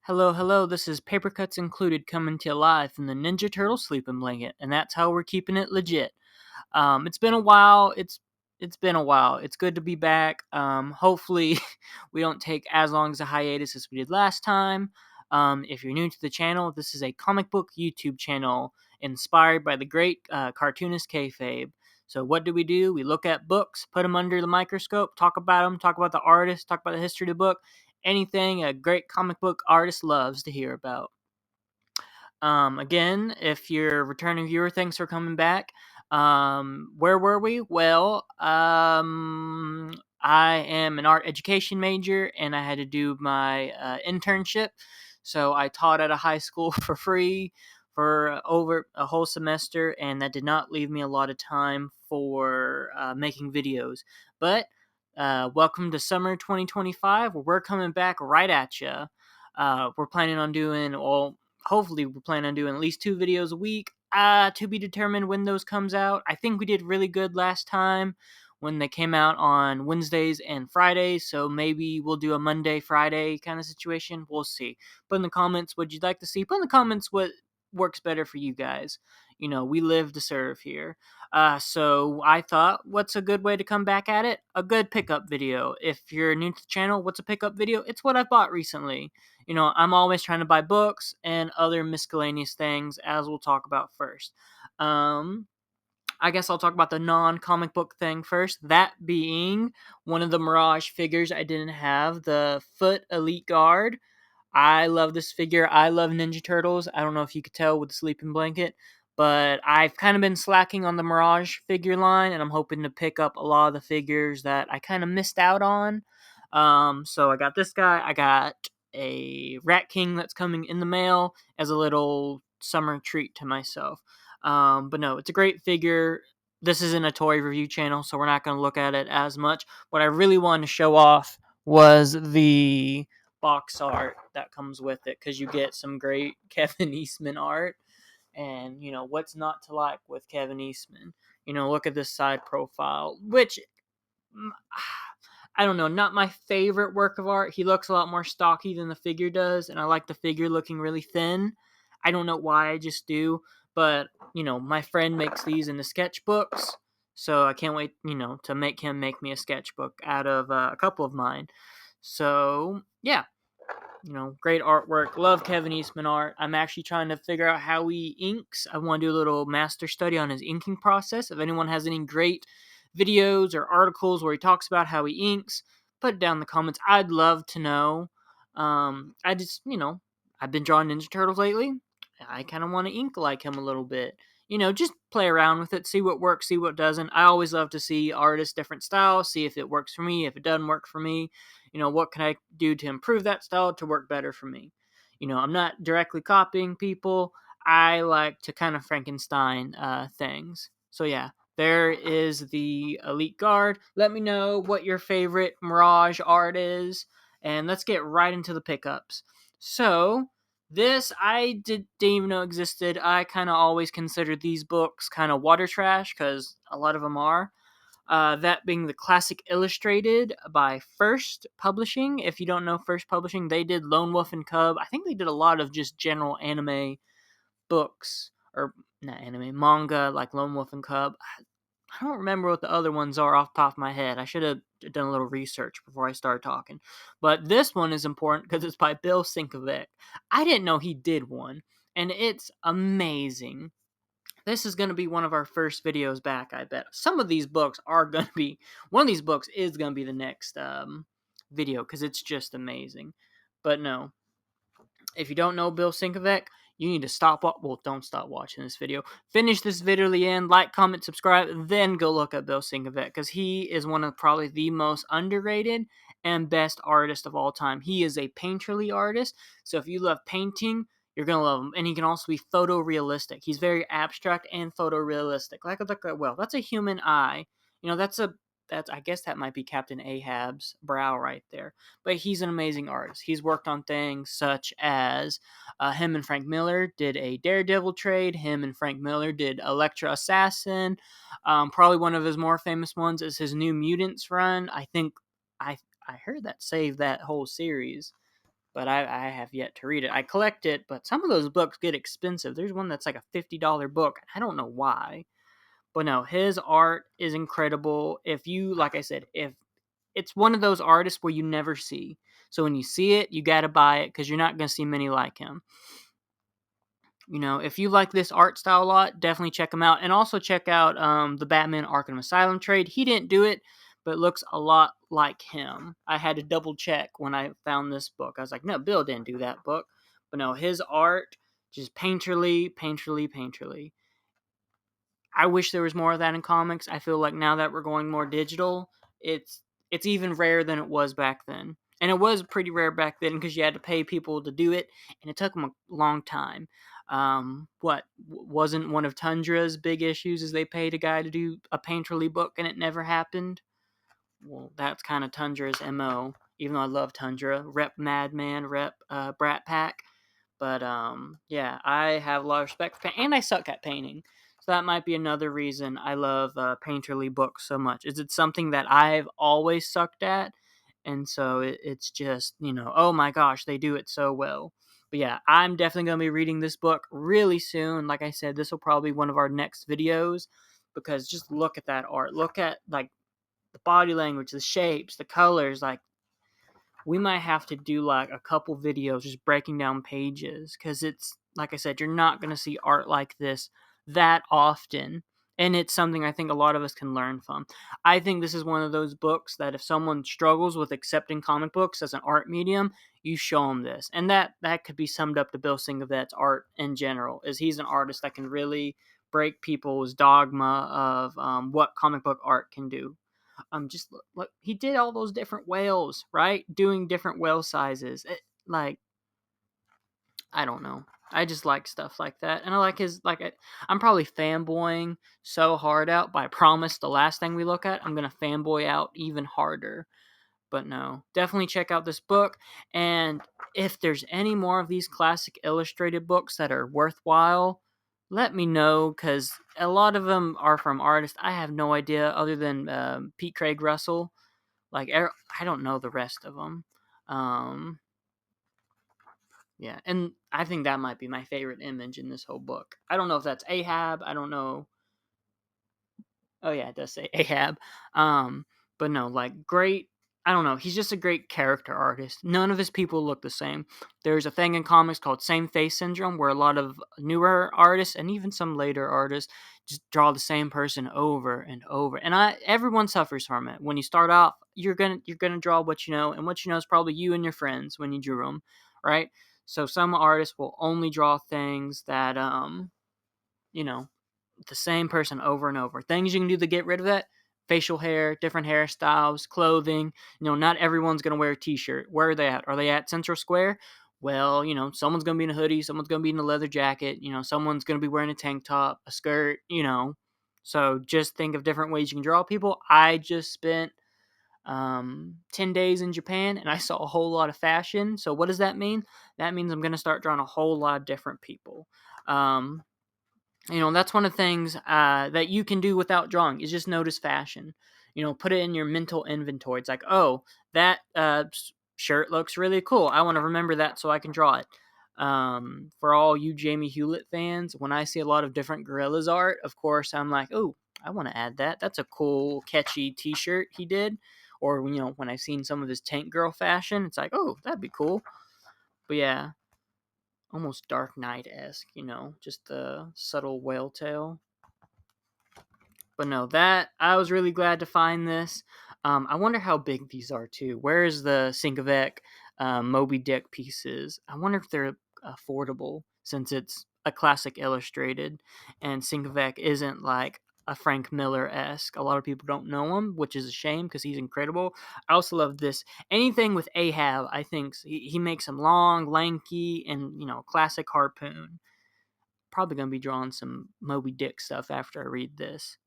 Hello, hello, this is Paper Cuts Included coming to you live from the Ninja Turtle sleeping blanket, and that's how we're keeping it legit. It's been a while. It's been a while. It's good to be back. Hopefully, we don't take as long as a hiatus as we did last time. If you're new to the channel, this is a comic book YouTube channel inspired by the great cartoonist kayfabe. So what do? We look at books, put them under the microscope, talk about them, talk about the artist, talk about the history of the book, anything a great comic book artist loves to hear about. Again, if you're a returning viewer, thanks for coming back. Where were we? Well, I am an art education major, and I had to do my internship. So I taught at a high school for free for over a whole semester, and that did not leave me a lot of time for making videos. But welcome to summer 2025, where we're coming back right at you. We're planning on doing, well, hopefully we plan on doing at least 2 videos a week. To be determined when those comes out. I think we did really good last time when they came out on Wednesdays and Fridays, so maybe we'll do a Monday, Friday kind of situation. We'll see. Put in the comments what you'd like to see. Put in the comments what works better for you guys. You know, we live to serve here. So I thought, what's a good way to come back at it? A good pickup video. If you're new to the channel, what's a pickup video? It's what I bought recently. You know, I'm always trying to buy books and other miscellaneous things, as we'll talk about first. I guess I'll talk about the non-comic book thing first. That being one of the Mirage figures I didn't have, the Foot Elite Guard. I love this figure. I love Ninja Turtles. I don't know if you could tell with the sleeping blanket, but I've kind of been slacking on the Mirage figure line, and I'm hoping to pick up a lot of the figures that I kind of missed out on. So I got this guy. I got a Rat King that's coming in the mail as a little summer treat to myself. But no, it's a great figure. This isn't a toy review channel, so we're not going to look at it as much. What I really wanted to show off was the box art that comes with it, because you get some great Kevin Eastman art. And, you know, what's not to like with Kevin Eastman? You know, look at this side profile, which I don't know, not my favorite work of art. He looks a lot more stocky than the figure does, and I like the figure looking really thin. I don't know why, I just do. But, you know, my friend makes these into sketchbooks, so I can't wait, you know, to make him make me a sketchbook out of a couple of mine. So, yeah, you know, great artwork. Love Kevin Eastman art. I'm actually trying to figure out how he inks. I want to do a little master study on his inking process. If anyone has any great videos or articles where he talks about how he inks, put it down in the comments. I'd love to know. I just, you know, I've been drawing Ninja Turtles lately. I kind of want to ink like him a little bit. You know, just play around with it, see what works, see what doesn't. I always love to see artists' different styles, see if it works for me, if it doesn't work for me. You know, what can I do to improve that style to work better for me? You know, I'm not directly copying people. I like to kind of Frankenstein things. So yeah, there is the Elite Guard. Let me know what your favorite Mirage art is, and let's get right into the pickups. So this I didn't even know existed. I kind of always considered these books kind of water trash, because a lot of them are. That being the Classic Illustrated by First Publishing. If you don't know First Publishing, they did Lone Wolf and Cub. I think they did a lot of just general anime books, or not anime, manga, like Lone Wolf and Cub. I don't remember what the other ones are off the top of my head. I should have done a little research before I started talking. But this one is important because it's by Bill Sienkiewicz. I didn't know he did one, and it's amazing. This is going to be one of our first videos back, I bet. Some of these books are going to be, one of these books is going to be the next video, because it's just amazing. But no, if you don't know Bill Sienkiewicz, you need to stop, well, don't stop watching this video. Finish this video to the end, like, comment, subscribe, then go look at Bill Sienkiewicz, because he is one of probably the most underrated and best artists of all time. He is a painterly artist, so if you love painting, you're going to love him. And he can also be photorealistic. He's very abstract and photorealistic. Like, well, that's a human eye. You know, that's I guess that might be Captain Ahab's brow right there. But he's an amazing artist. He's worked on things such as him and Frank Miller did a Daredevil trade. Him and Frank Miller did Elektra Assassin. Probably one of his more famous ones is his New Mutants run. I think I heard that saved that whole series. but I have yet to read it. I collect it, but some of those books get expensive. There's one that's like a $50 book. I don't know why. But no, his art is incredible. If you, like I said, if it's one of those artists where you never see. So when you see it, you got to buy it because you're not going to see many like him. If you like this art style a lot, definitely check him out. And also check out the Batman Arkham Asylum trade. He didn't do it, but it looks a lot like him. I had to double check when I found this book. I was like, no, Bill didn't do that book. But no, his art, just painterly, painterly, painterly. I wish there was more of that in comics. I feel like now that we're going more digital, it's it's even rarer than it was back then. And it was pretty rare back then because you had to pay people to do it, and it took them a long time. What wasn't one of Tundra's big issues is they paid a guy to do a painterly book and it never happened. Well, that's kind of Tundra's mo. Even though I love Tundra, rep Madman, rep Brat Pack. But yeah, I have a lot of respect for paint, and I suck at painting. So that might be another reason I love painterly books so much. Is it something that I've always sucked at, and so it's just oh my gosh, they do it so well. But yeah, I'm definitely gonna be reading this book really soon. Like I said, this will probably be one of our next videos because just look at that art. Look at like the body language, the shapes, the colors, like we might have to do like a couple videos just breaking down pages because it's like I said, you're not going to see art like this that often. And it's something I think a lot of us can learn from. I think this is one of those books that if someone struggles with accepting comic books as an art medium, you show them this. And that could be summed up to Bill Singovet's art in general, is he's an artist that can really break people's dogma of what comic book art can do. Just look, he did all those different whales, right? Doing different whale sizes. Like, I don't know. I just like stuff like that, and I like his I'm probably fanboying so hard out, but I promise the last thing we look at, I'm gonna fanboy out even harder. But no, definitely check out this book, and if there's any more of these classic illustrated books that are worthwhile, let me know because a lot of them are from artists I have no idea other than Pete Craig Russell. Like I don't know the rest of them. Um, yeah, and I think that might be my favorite image in this whole book. I don't know if that's Ahab. I don't know. Oh yeah, it does say Ahab. Um, but no, like great. I don't know. He's just a great character artist. None of his people look the same. There's a thing in comics called same face syndrome, where a lot of newer artists and even some later artists just draw the same person over and over. And everyone suffers from it. When you start off, you're gonna draw what you know, and what you know is probably you and your friends when you drew them, right? So some artists will only draw things that you know the same person over and over. Things you can do to get rid of that: facial hair, different hairstyles, clothing. Not everyone's going to wear a t-shirt. Where are they at? Are they at Central Square? Well, someone's going to be in a hoodie, someone's going to be in a leather jacket, someone's going to be wearing a tank top, a skirt. So just think of different ways you can draw people. I just spent 10 days in Japan and I saw a whole lot of fashion. So what does that mean? That means I'm going to start drawing a whole lot of different people. Um, that's one of the things that you can do without drawing is just notice fashion. Put it in your mental inventory. It's like, oh, that shirt looks really cool. I want to remember that so I can draw it. For all you Jamie Hewlett fans, when I see a lot of different Gorillaz art, of course I'm like, oh, I want to add that. That's a cool, catchy T-shirt he did. Or when I've seen some of his Tank Girl fashion, it's like, oh, that'd be cool. But yeah, almost Dark Knight-esque, just the subtle whale tail. But no, that I was really glad to find this. I wonder how big these are too. Where is the Sinkavec Moby Dick pieces? I wonder if they're affordable since it's a classic illustrated, and Sinkavec isn't like a Frank Miller esque. A lot of people don't know him, which is a shame because he's incredible. I also love this. Anything with Ahab, I think he makes him long, lanky, and classic harpoon. Probably gonna be drawing some Moby Dick stuff after I read this.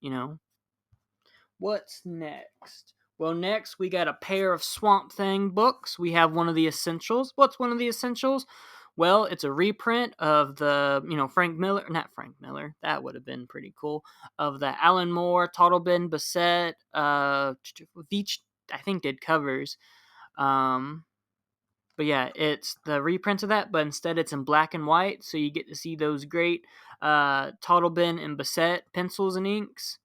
What's next? Well, next we got a pair of Swamp Thing books. We have one of the essentials. What's one of the essentials? Well, it's a reprint of the, Frank Miller, not Frank Miller, that would have been pretty cool, of the Alan Moore, Toddleben, Bassett, Veach, I think did covers. Um, But yeah, it's the reprints of that, but instead it's in black and white, so you get to see those great Toddleben and Bassett pencils and inks.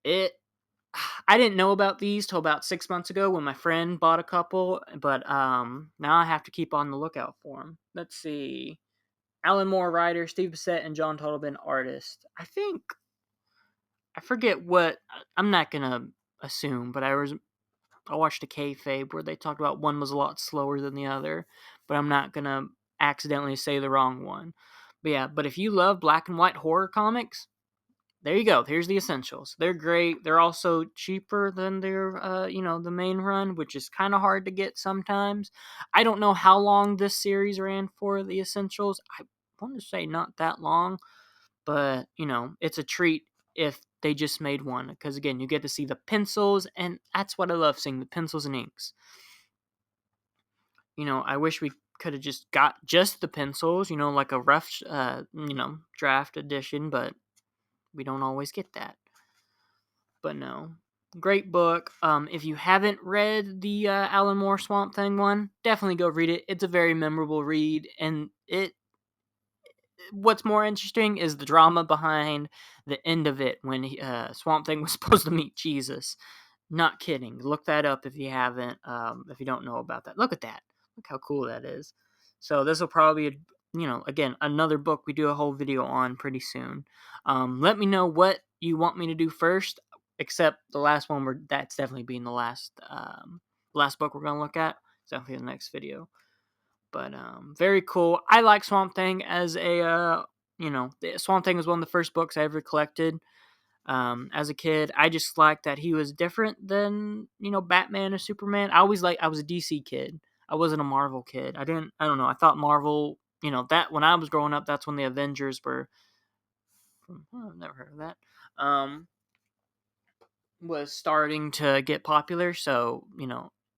I didn't know about these till about 6 months ago when my friend bought a couple, but now I have to keep on the lookout for them. Let's see. Alan Moore writer, Steve Bassett, and John Toddleben artist. I forget what. I'm not gonna assume, but I watched a kayfabe where they talked about one was a lot slower than the other, but I'm not gonna accidentally say the wrong one. But yeah, but if you love black and white horror comics, there you go. Here's the essentials. They're great. They're also cheaper than their, the main run, which is kind of hard to get sometimes. I don't know how long this series ran for the essentials. I want to say not that long, but it's a treat if they just made one because again, you get to see the pencils, and that's what I love, seeing the pencils and inks. I wish we could have just got just the pencils, like a rough, draft edition, but we don't always get that. But no, great book. If you haven't read the Alan Moore Swamp Thing one, definitely go read it. It's a very memorable read, and what's more interesting is the drama behind the end of it when Swamp Thing was supposed to meet Jesus. Not kidding. Look that up if you haven't. If you don't know about that, look at that. Look how cool that is. So this will probably be, again, another book we do a whole video on pretty soon. Let me know what you want me to do first. Except the last one, that's definitely being the last book we're gonna look at. It's definitely the next video. But very cool. I like Swamp Thing as Swamp Thing was one of the first books I ever collected. As a kid, I just liked that he was different than Batman or Superman. I was a DC kid. I wasn't a Marvel kid. I don't know. I thought Marvel. That when I was growing up, that's when the Avengers were. I've never heard of that. Was starting to get popular, so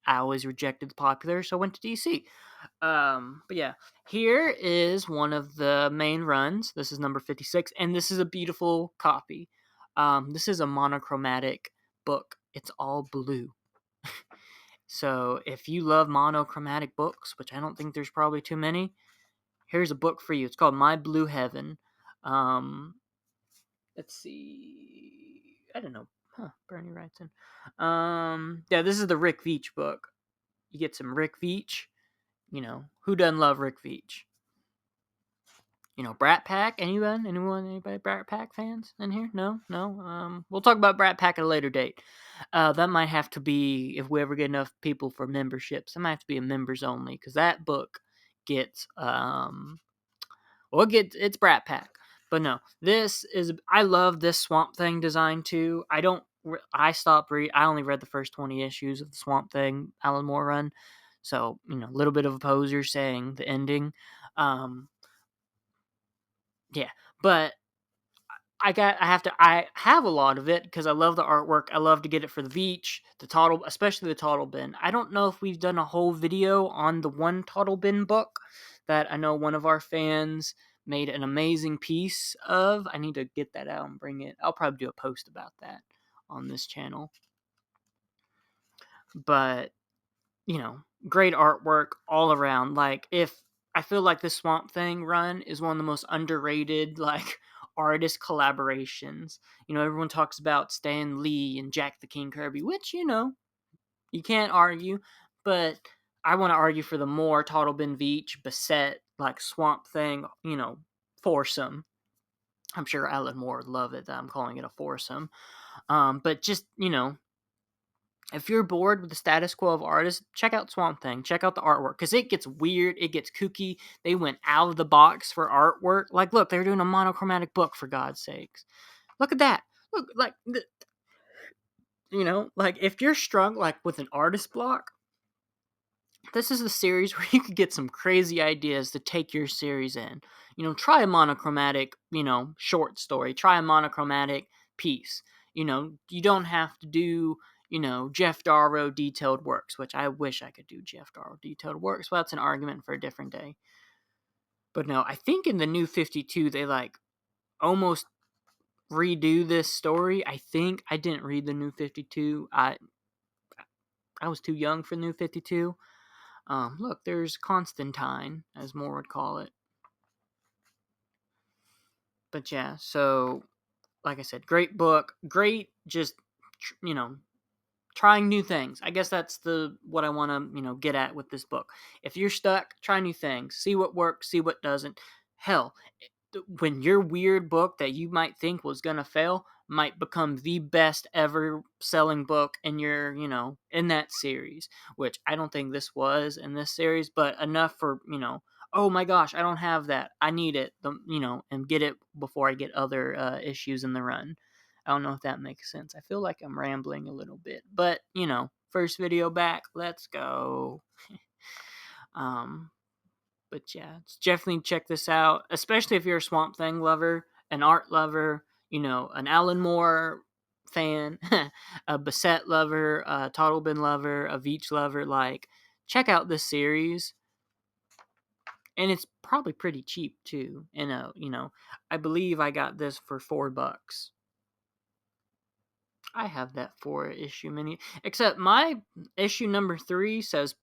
I always rejected the popular, so I went to DC. But yeah, here is one of the main runs. This is number 56, and this is a beautiful copy. This is a monochromatic book. It's all blue. So if you love monochromatic books, which I don't think there's probably too many, here's a book for you. It's called My Blue Heaven. Let's see. I don't know. Bernie Wrightson. Yeah, this is the Rick Veitch book. You get some Rick Veitch. Who doesn't love Rick Veitch? Brat Pack. Anybody Brat Pack fans in here? No. We'll talk about Brat Pack at a later date. That might have to be, if we ever get enough people for memberships, that might have to be a members only, because that book gets it's Brat Pack. But no, I love this Swamp Thing design too. I only read the first 20 issues of the Swamp Thing Alan Moore run. So, a little bit of a poser saying the ending. Yeah, but I have a lot of it because I love the artwork. I love to get it for the Veitch, especially the Toddleben. I don't know if we've done a whole video on the one Toddleben book that I know one of our fans made an amazing piece of. I need to get that out and bring it. I'll probably do a post about that on this channel. But, great artwork all around. Like, I feel like this Swamp Thing run is one of the most underrated, artist collaborations. Everyone talks about Stan Lee and Jack the King Kirby, which, you can't argue, but I want to argue for the more Toddleben Veitch, Bassett, Swamp Thing, foursome. I'm sure Alan Moore would love it that I'm calling it a foursome. But just, if you're bored with the status quo of artists, check out Swamp Thing. Check out the artwork, because it gets weird. It gets kooky. They went out of the box for artwork. Look, they're doing a monochromatic book, for God's sakes. Look at that. Look, if you're strung, with an artist block, this is the series where you could get some crazy ideas to take your series in. Try a monochromatic, short story. Try a monochromatic piece. You don't have to do Jeff Darrow detailed works, which I wish I could do Jeff Darrow detailed works. Well, that's an argument for a different day. But no, I think in the New 52, they almost redo this story. I think I didn't read the New 52. I was too young for New 52. Look, there's Constantine, as more would call it. But yeah, so like I said, great book, great, just trying new things. I guess that's what I want to get at with this book. If you're stuck, try new things, see what works, see what doesn't. Hell, when your weird book that you might think was gonna fail might become the best ever selling book in your in that series, which I don't think this was in this series, but enough for oh my gosh, I don't have that, I need it, and get it before I get other issues in the run. I don't know if that makes sense. I feel like I'm rambling a little bit, but first video back, let's go. um but yeah, definitely check this out, especially if you're a Swamp Thing lover, an art lover, an Alan Moore fan, a Bassett lover, a Toddlebin lover, a Veach lover. Like, check out this series, and it's probably pretty cheap too. And I believe I got this for $4. I have that 4 issue mini, except my issue number 3 says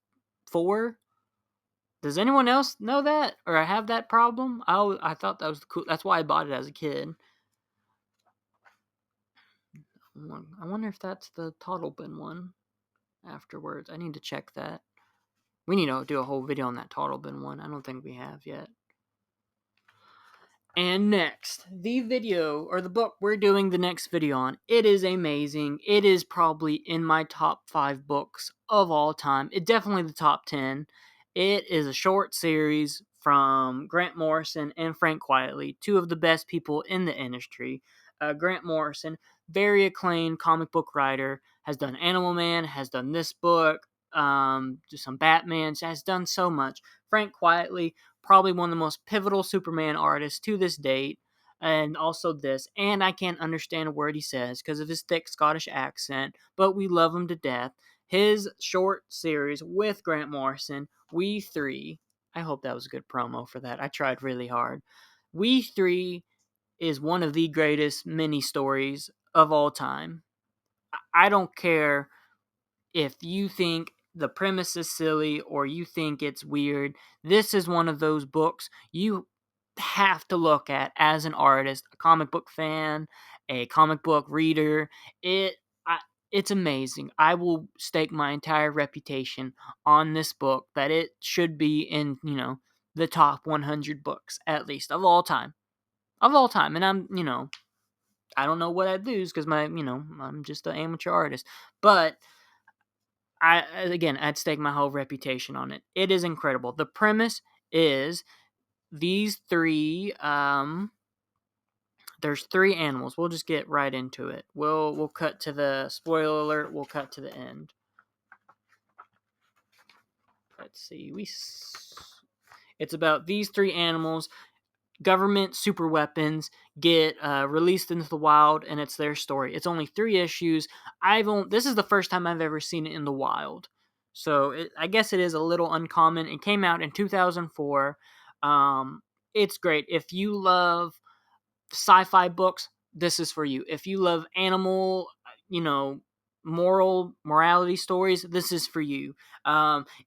4. Does anyone else know that, or I have that problem? I thought that was cool. That's why I bought it as a kid. I wonder if that's the Toddlebin one. Afterwards, I need to check that. We need to do a whole video on that Toddlebin one. I don't think we have yet. And next, the video, or the book we're doing the next video on, it is amazing. It is probably in my top 5 books of all time. It definitely the top 10. It is a short series from Grant Morrison and Frank Quietly, two of the best people in the industry. Grant Morrison, very acclaimed comic book writer, has done Animal Man, has done this book, just some Batman, has done so much. Frank Quietly, probably one of the most pivotal Superman artists to this date, and also this. And I can't understand a word he says because of his thick Scottish accent, but we love him to death. His short series with Grant Morrison, We Three. I hope that was a good promo for that. I tried really hard. We Three is one of the greatest mini stories of all time. I don't care if you think the premise is silly or you think it's weird. This is one of those books you have to look at as an artist, a comic book fan, a comic book reader. It I, it's amazing. I will stake my entire reputation on this book that it should be in, the top 100 books at least of all time. Of all time. And I don't know what I'd lose because I'm just an amateur artist. But I'd stake my whole reputation on it. It is incredible. The premise is these three. There's 3 animals. We'll just get right into it. We'll cut to the spoiler alert. We'll cut to the end. Let's see. It's about these 3 animals. Government super weapons get released into the wild, and it's their story. It's only 3 issues. This is the first time I've ever seen it in the wild, so I guess it is a little uncommon. It came out in 2004. It's great if you love sci-fi books. This is for you. If you love animal, morality stories, this is for you.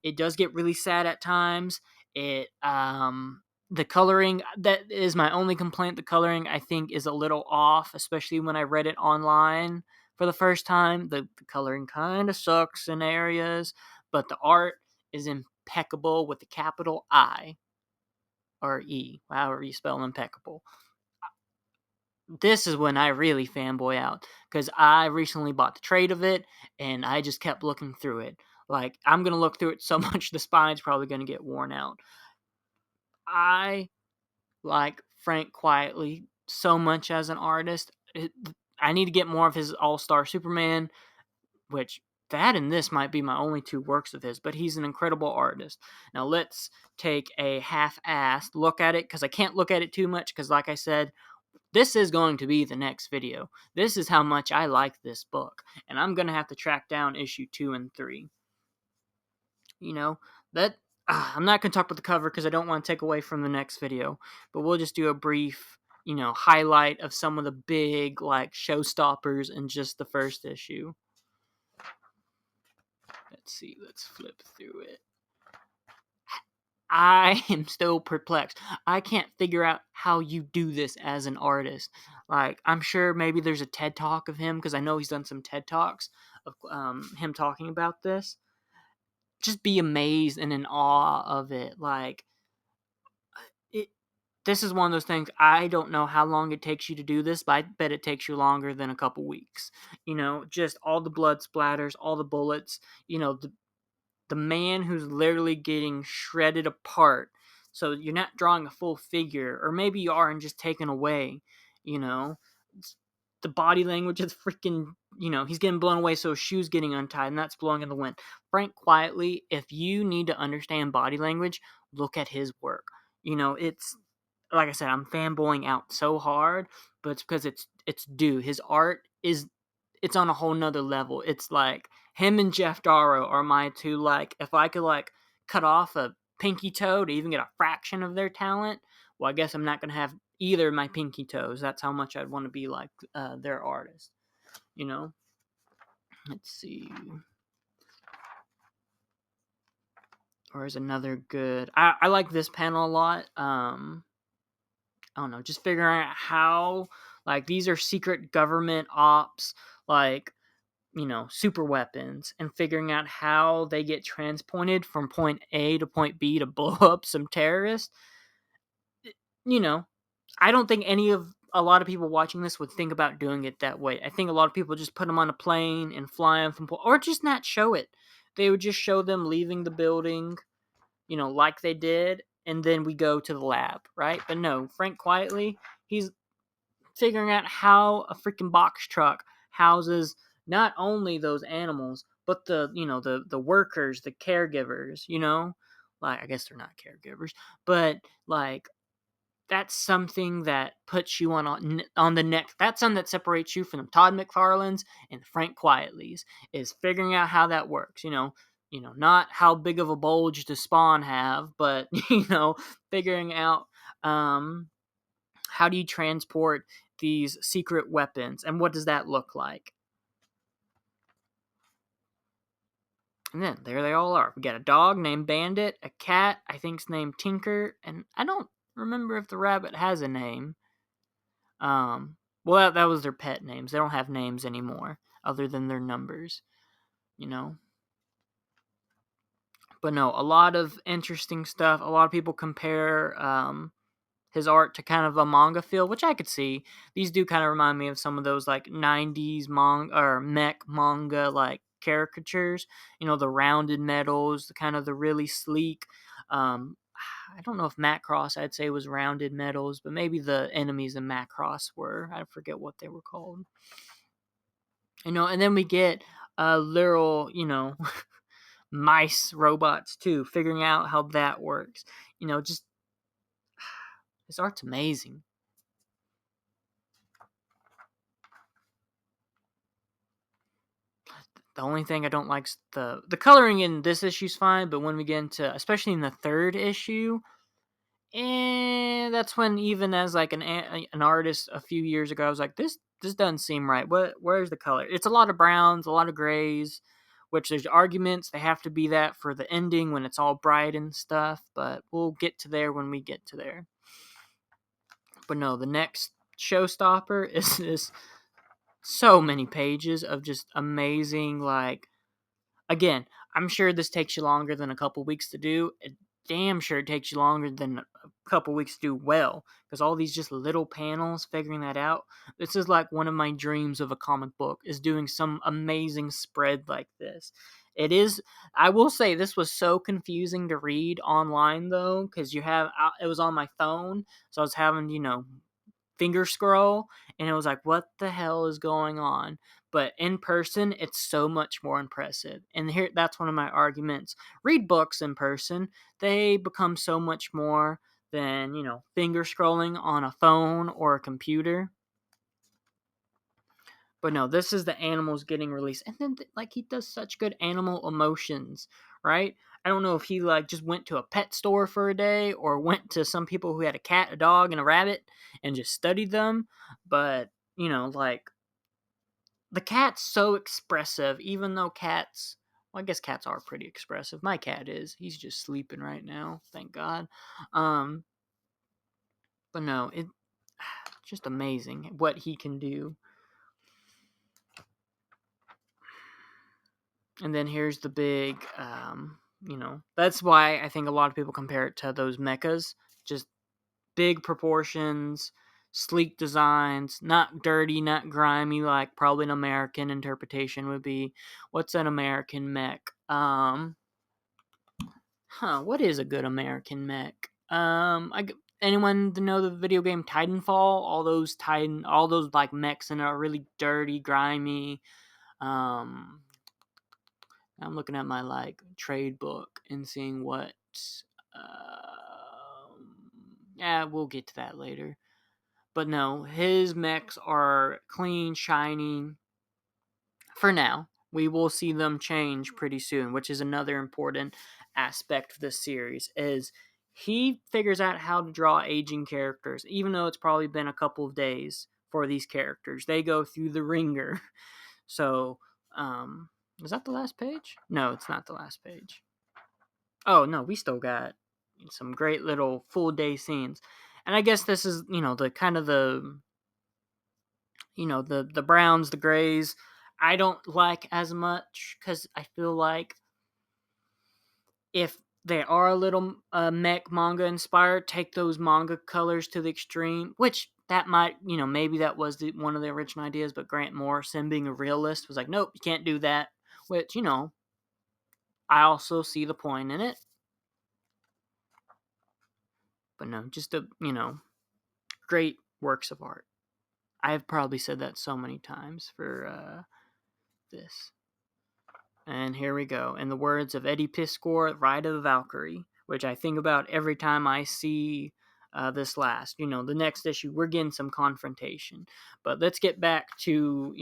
It does get really sad at times. The coloring, that is my only complaint. The coloring, I think, is a little off, especially when I read it online for the first time. The coloring kind of sucks in areas, but the art is impeccable with the capital I or E, however you spell impeccable. This is when I really fanboy out because I recently bought the trade of it and I just kept looking through it. Like, I'm going to look through it so much the spine's probably going to get worn out. I like Frank Quietly so much as an artist. I need to get more of his All-Star Superman, which that and this might be my only 2 works of his, but he's an incredible artist. Now let's take a half-assed look at it because I can't look at it too much because, like I said, this is going to be the next video. This is how much I like this book, and I'm going to have to track down issue 2 and 3. That I'm not going to talk about the cover because I don't want to take away from the next video, but we'll just do a brief, highlight of some of the big, like, showstoppers in just the first issue. Let's see, let's flip through it. I am still perplexed. I can't figure out how you do this as an artist. Like, I'm sure maybe there's a TED Talk of him, because I know he's done some TED Talks of him talking about this. Just be amazed and in awe of it. Like, it. This is one of those things. I don't know how long it takes you to do this, but I bet it takes you longer than a couple weeks. Just all the blood splatters, all the bullets. The man who's literally getting shredded apart. So you're not drawing a full figure, or maybe you are and just taken away. You know, the body language is freaking. He's getting blown away, so his shoes getting untied, and that's blowing in the wind. Frank Quietly, if you need to understand body language, look at his work. It's like I said, I'm fanboying out so hard, but it's because it's due. His art is it's on a whole nother level. It's like him and Jeff Darrow are my two. Like, if I could cut off a pinky toe to even get a fraction of their talent, well, I guess I'm not gonna have either of my pinky toes. That's how much I'd want to be like their artist. You know. Let's see. Or is another good? I like this panel a lot. I don't know, just figuring out how, these are secret government ops, super weapons, and figuring out how they get transported from point A to point B to blow up some terrorists. You know, I don't think a lot of people watching this would think about doing it that way. I think a lot of people just put them on a plane and fly them from, or just not show it. They would just show them leaving the building, like they did, and then we go to the lab, right? But no, Frank Quietly, he's figuring out how a freaking box truck houses not only those animals, but the workers, the caregivers, I guess they're not caregivers, but that's something that puts you on the next. That's something that separates you from the Todd McFarlanes and Frank Quietly's, is figuring out how that works. Not how big of a bulge does Spawn have, but figuring out how do you transport these secret weapons, and what does that look like? And then there they all are. We got a dog named Bandit, a cat I think's named Tinker, and I don't remember if the rabbit has a name. Well, that was their pet names. They don't have names anymore other than their numbers, you know. But no, a lot of interesting stuff. A lot of people compare his art to kind of a manga feel, which I could see. These do kind of remind me of some of those 90s manga or mech manga caricatures. The rounded metals, the really sleek. I don't know if Macross I'd say was rounded metals, but maybe the enemies in Macross were. I forget what they were called. And then we get literal, mice robots too, figuring out how that works. Just his art's amazing. The only thing I don't like is the coloring in this issue's fine, but when we get into, especially in the third issue, that's when, even as an artist a few years ago, I was like, this doesn't seem right. Where's the color? It's a lot of browns, a lot of grays, which there's arguments they have to be that for the ending when it's all bright and stuff, but we'll get to there when we get to there. But no, the next showstopper is this so many pages of just amazing, again, I'm sure this takes you longer than a couple weeks to do. Damn sure it takes you longer than a couple weeks to do well, because all these just little panels, figuring that out. This is one of my dreams of a comic book, is doing some amazing spread like this. It is. I will say this was so confusing to read online though, because it was on my phone, so I was having finger scroll, and it was like, what the hell is going on? But in person, it's so much more impressive. And here, that's one of my arguments. Read books in person. They become so much more than, finger scrolling on a phone or a computer. But no, this is the animals getting released. And then, he does such good animal emotions, right? I don't know if he, just went to a pet store for a day, or went to some people who had a cat, a dog, and a rabbit and just studied them. But, the cat's so expressive, even though cats, I guess cats are pretty expressive. My cat is. He's just sleeping right now, thank God. Um, but no, it's just amazing what he can do. And then here's the big, that's why I think a lot of people compare it to those mechas. Just big proportions, sleek designs, not dirty, not grimy, like probably an American interpretation would be. What's an American mech? What is a good American mech? Anyone to know the video game Titanfall? All those like mechs and are really dirty, grimy. Um, I'm looking at my like trade book and seeing what. Yeah, we'll get to that later. But no, his mechs are clean, shiny. For now, we will see them change pretty soon, which is another important aspect of this series. Is he figures out how to draw aging characters, even though it's probably been a couple of days for these characters. They go through the ringer. So, is that the last page? No, it's not the last page. Oh no, we still got some great little full day scenes, and I guess this is the kind of the browns, the grays. I don't like as much because I feel like if they are a little mech manga inspired, take those manga colors to the extreme, which that might, maybe that was one of the original ideas, but Grant Morrison, being a realist, was like, nope, you can't do that, which, I also see the point in it. But no, just great works of art. I've probably said that so many times for this. And here we go. In the words of Eddie Piskor, Ride of the Valkyrie, which I think about every time I see this last. The next issue, we're getting some confrontation. But let's get back to,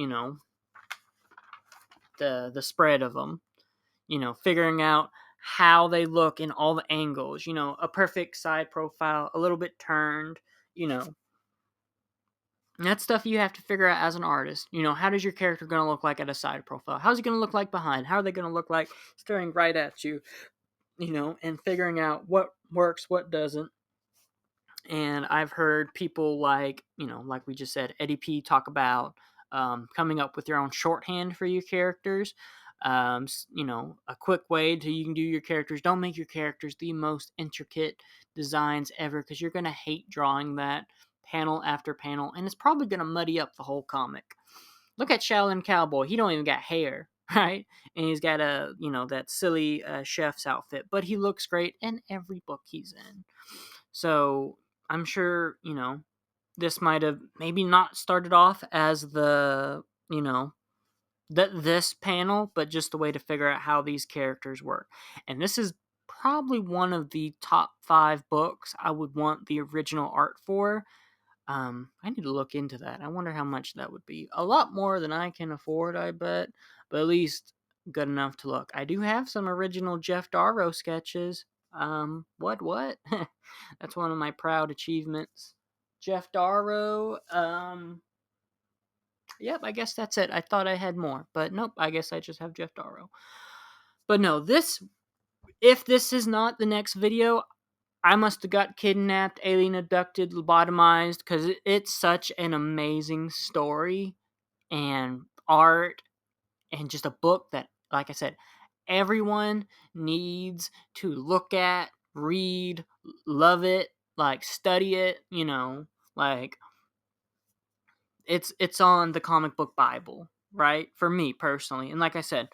the spread of them. Figuring out how they look in all the angles. A perfect side profile, a little bit turned, And that's stuff you have to figure out as an artist. How does your character going to look like at a side profile? How's he going to look like behind? How are they going to look like staring right at you? And figuring out what works, what doesn't. And I've heard people like we just said, Eddie P talk about coming up with your own shorthand for your characters. A quick way to you can do your characters. Don't make your characters the most intricate designs ever, because you're going to hate drawing that panel after panel, and it's probably going to muddy up the whole comic. Look at Shaolin Cowboy. He don't even got hair, right? And he's got that silly chef's outfit, but he looks great in every book he's in. So I'm sure, this might have maybe not started off as this panel, but just the way to figure out how these characters work. And this is probably one of the top 5 books I would want the original art for. I need to look into that. I wonder how much that would be. A lot more than I can afford, I bet, but at least good enough to look. I do have some original Jeff Darrow sketches. What? That's one of my proud achievements. Jeff Darrow. Yep, I guess that's it. I thought I had more, but nope, I guess I just have Jeff Darrow. But no, if this is not the next video, I must have got kidnapped, alien abducted, lobotomized, because it's such an amazing story and art and just a book that, like I said, everyone needs to look at, read, love it, like study it, like it's on the comic book Bible, right? For me personally. And like I said,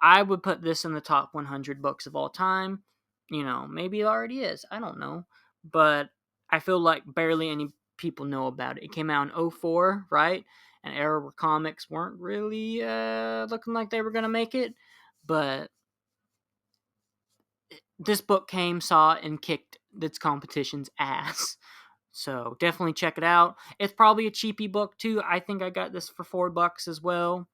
I would put this in the top 100 books of all time. Maybe it already is. I don't know. But I feel like barely any people know about it. It came out in 2004, right? An era where comics weren't really looking like they were going to make it. But this book came, saw, and kicked its competition's ass. So definitely check it out. It's probably a cheapy book too. I think I got this for $4 as well.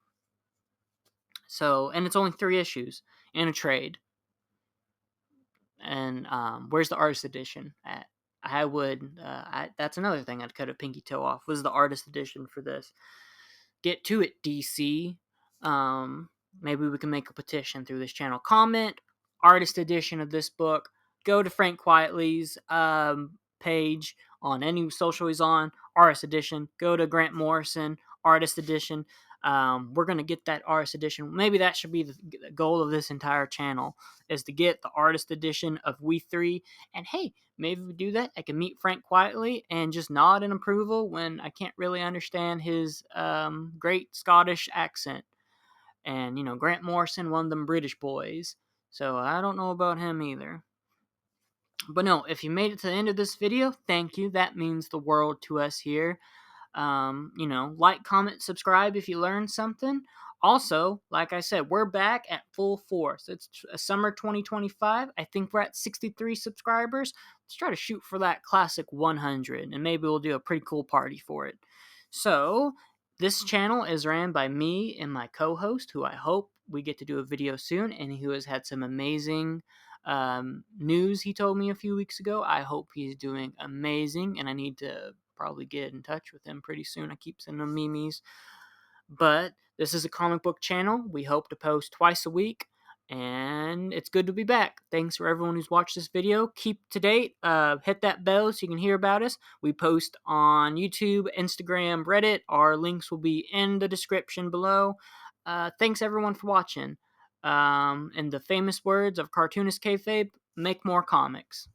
So, and it's only 3 issues in a trade. And where's the artist edition at? I would. That's another thing I'd cut a pinky toe off. Was the artist edition for this? Get to it, DC. Maybe we can make a petition through this channel. Comment artist edition of this book. Go to Frank Quietly's page on any social he's on, artist edition. Go to Grant Morrison, artist edition. We're going to get that artist edition. Maybe that should be the goal of this entire channel, is to get the artist edition of We Three. And hey, maybe we do that. I can meet Frank Quietly and just nod in approval when I can't really understand his great Scottish accent. And, Grant Morrison, one of them British boys. So I don't know about him either. But no, if you made it to the end of this video, thank you. That means the world to us here. Like, comment, subscribe if you learned something. Also, like I said, we're back at full force. It's summer 2025. I think we're at 63 subscribers. Let's try to shoot for that classic 100, and maybe we'll do a pretty cool party for it. So, this channel is ran by me and my co-host, who I hope we get to do a video soon, and who has had some amazing news he told me a few weeks ago. I hope he's doing amazing, and I need to probably get in touch with him pretty soon. I keep sending him memes. But this is a comic book channel. We hope to post twice a week, and it's good to be back. Thanks for everyone who's watched this video. Keep to date. Hit that bell so you can hear about us. We post on YouTube, Instagram, Reddit. Our links will be in the description below. Thanks everyone for watching. In the famous words of cartoonist kayfabe, make more comics.